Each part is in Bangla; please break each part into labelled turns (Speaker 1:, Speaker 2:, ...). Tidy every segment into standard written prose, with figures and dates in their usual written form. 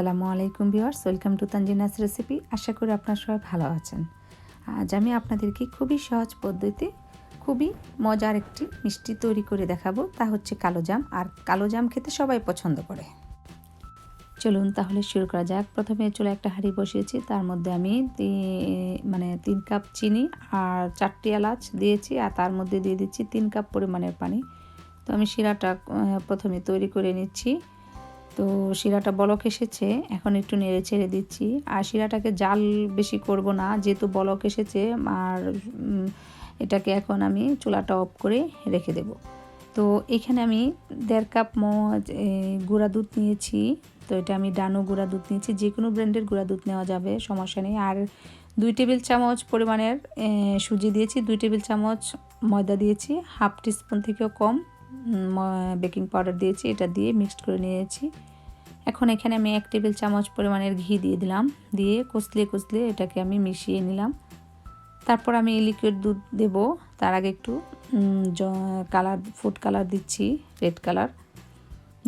Speaker 1: আসসালামু আলাইকুম viewers, welcome to Tanzina's recipe. আশা করি আপনারা সবাই ভালো আছেন। আজ আমি আপনাদেরকে খুবই সহজ পদ্ধতিতে খুবই মজার একটি মিষ্টি তৈরি করে দেখাবো। তা হচ্ছে কালো জাম। আর কালো জাম খেতে সবাই পছন্দ করে। চলুন তাহলে শুরু করা যাক। প্রথমে চুলায় একটা হাঁড়ি বসিয়েছি, তার মধ্যে আমি 3 কাপ চিনি আর 4টি এলাচ দিয়েছি, আর তার মধ্যে দিয়ে দিচ্ছি 3 কাপ পরিমাণের পানি। তো আমি শিরাটা প্রথমে তৈরি করে নিচ্ছি। তো শিরাটা বলক এসেছে, এখন একটু নেড়ে ছেড়ে দিচ্ছি। আর শিরাটাকে জাল বেশি করব না, যেহেতু বলক এসেছে। আর এটাকে এখন আমি চুলাটা অফ করে রেখে দেব। তো এখানে আমি 1.5 কাপ গুঁড়া দুধ নিয়েছি। তো এটা আমি ডানো গুঁড়া দুধ নিয়েছি, যে কোনো ব্র্যান্ডের গুঁড়া দুধ নেওয়া যাবে, সমস্যা নেই। আর 2 টেবিল চামচ পরিমাণের সুজি দিয়েছি, 2 টেবিল চামচ ময়দা দিয়েছি, হাফ টিস্পুন থেকেও কম বেকিং পাউডার দিয়েছি। এটা দিয়ে মিক্সড করে নিয়েছি। এখন এখানে আমি 1 টেবিল চামচ পরিমাণের ঘি দিয়ে দিলাম, দিয়ে কষলিয়ে এটাকে আমি মিশিয়ে নিলাম। তারপর আমি লিকুইড দুধ দেব। তার আগে একটু ফুড কালার দিচ্ছি, রেড কালার।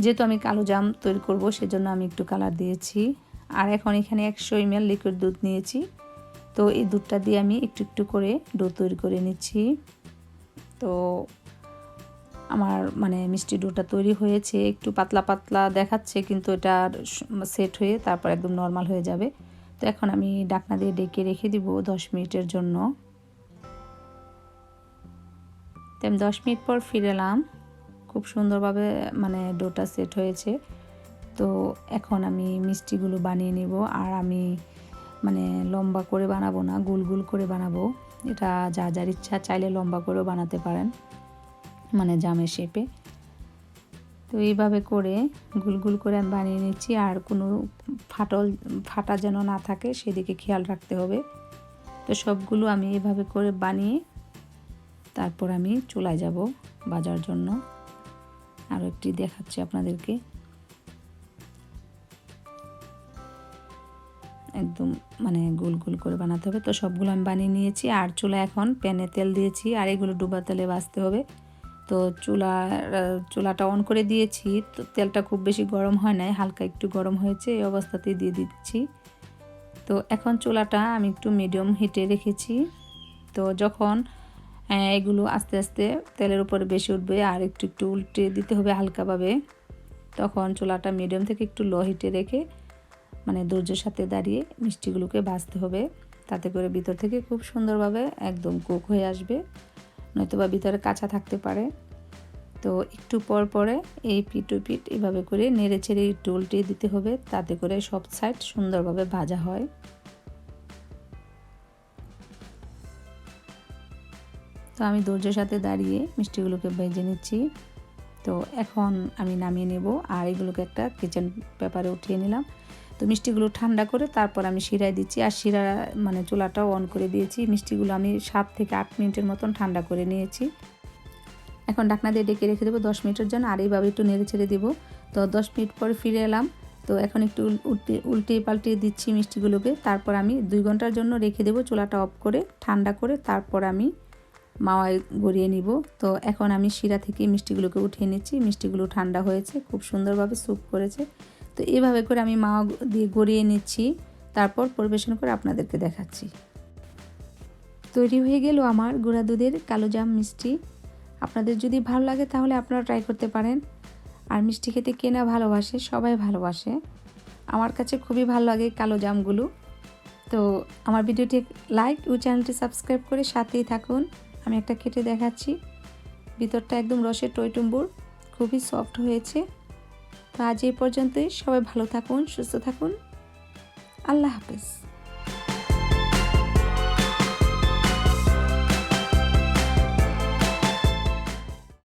Speaker 1: যেহেতু আমি কালো জাম তৈরি করব, সেজন্য আমি একটু কালার দিয়েছি। আর এখন এখানে 100 ml লিকুইড দুধ নিয়েছি। তো এই দুধটা দিয়ে আমি একটু করে ডো তৈরি করে নিচ্ছি। তো আমার মিষ্টি ডোটা তৈরি হয়েছে, একটু পাতলা পাতলা দেখাচ্ছে, কিন্তু এটা সেট হয়ে তারপর একদম নর্মাল হয়ে যাবে। তো এখন আমি ঢাকনা দিয়ে ঢেকে রেখে দিব 10 মিনিটের জন্য। তো আমি 10 মিনিট পর ফিরে এলাম। খুব সুন্দরভাবে ডোটা সেট হয়েছে। তো এখন আমি মিষ্টিগুলো বানিয়ে নিব। আর আমি লম্বা করে বানাবো না, গোল গোল করে বানাবো। এটা যার ইচ্ছা, চাইলে লম্বা করেও বানাতে পারেন, জামের শেপে। তো এইভাবে করে গুল করে আমি বানিয়ে নিচ্ছি। আর কোনো ফাটা যেন না থাকে, সেদিকে খেয়াল রাখতে হবে। তো সবগুলো আমি এভাবে করে বানিয়ে তারপর আমি চুলায় যাব ভাজার জন্য। আরও একটি দেখাচ্ছি আপনাদেরকে। একদম গোল করে বানাতে হবে। তো সবগুলো আমি বানিয়ে নিয়েছি। আর চুলা এখন প্যানে তেল দিয়েছি, আর এগুলো ডুবা তেলে ভাজতে হবে। তো চুলাটা অন করে দিয়েছি। তো তেলটা খুব বেশি গরম হয় নাই, হালকা একটু গরম হয়েছে, এই অবস্থাতেই দিয়ে দিচ্ছি। তো এখন চুলাটা আমি একটু মিডিয়াম হিটে রেখেছি। তো যখন এগুলো আস্তে আস্তে তেলের উপরে বেশি উঠবে, আর একটু উল্টে দিতে হবে হালকাভাবে, তখন চুলাটা মিডিয়াম থেকে একটু লো হিটে রেখে ধৈর্যের সাথে দাঁড়িয়ে মিষ্টিগুলোকে ভাজতে হবে। তাতে করে ভিতর থেকে খুব সুন্দরভাবে একদম কুক হয়ে আসবে, নয়তোবা ভিতরে কাঁচা থাকতে পারে। তো একটু পরে এই পিঠ এভাবে করে নেড়ে ছেড়ে একটু উল্টে দিতে হবে, তাতে করে সব সাইড সুন্দরভাবে ভাজা হয়। তো আমি ধৈর্যের সাথে দাঁড়িয়ে মিষ্টিগুলোকে ভেজে নিচ্ছি। তো এখন আমি নামিয়ে নেব, আর এগুলোকে একটা কিচেন পেপারে উঠিয়ে নিলাম। তো মিষ্টিগুলো ঠান্ডা করে তারপর আমি শিরায় দিচ্ছি। আর শিরা চুলাটাও অন করে দিয়েছি। মিষ্টিগুলো আমি 7 থেকে 8 মিনিটের মতন ঠান্ডা করে নিয়েছি। এখন ঢাকনা দিয়ে ঢেকে রেখে দেবো 10 মিনিটের জন্য। আর এইভাবে একটু নেড়ে ছেড়ে দেবো। তো 10 মিনিট পরে ফিরে এলাম। তো এখন একটু উল্টিয়ে পাল্টিয়ে দিচ্ছি মিষ্টিগুলোকে। তারপর আমি 2 ঘন্টার জন্য রেখে দেবো, চুলাটা অফ করে ঠান্ডা করে তারপর আমি মাওয়ায় গড়িয়ে নিব। তো এখন আমি শিরা থেকে মিষ্টিগুলোকে উঠিয়ে নিচ্ছি। মিষ্টিগুলো ঠান্ডা হয়েছে, খুব সুন্দরভাবে স্যুপ করেছে। তো এইভাবে করে আমি মাওয়া দিয়ে গড়িয়ে নিচ্ছি, তারপর পরিবেশন করে আপনাদেরকে দেখাচ্ছি। তৈরি হয়ে গেল আমার গুঁড়া দুধের কালো জাম মিষ্টি। আপনাদের যদি ভালো লাগে তাহলে আপনারা ট্রাই করতে পারেন। আর মিষ্টি খেতে কে না ভালোবাসে, সবাই ভালোবাসে। আমার কাছে খুবই ভালো লাগে কালো জামগুলো। তো আমার ভিডিওটি লাইক ও চ্যানেলটি সাবস্ক্রাইব করে সাথেই থাকুন। আমি একটা কেটে দেখাচ্ছি, ভিতরটা একদম রসে টইটুম্বুর, খুবই সফট হয়েছে। তো আজ এই পর্যন্তই। সবাই ভালো থাকুন, সুস্থ থাকুন। আল্লাহ হাফেজ।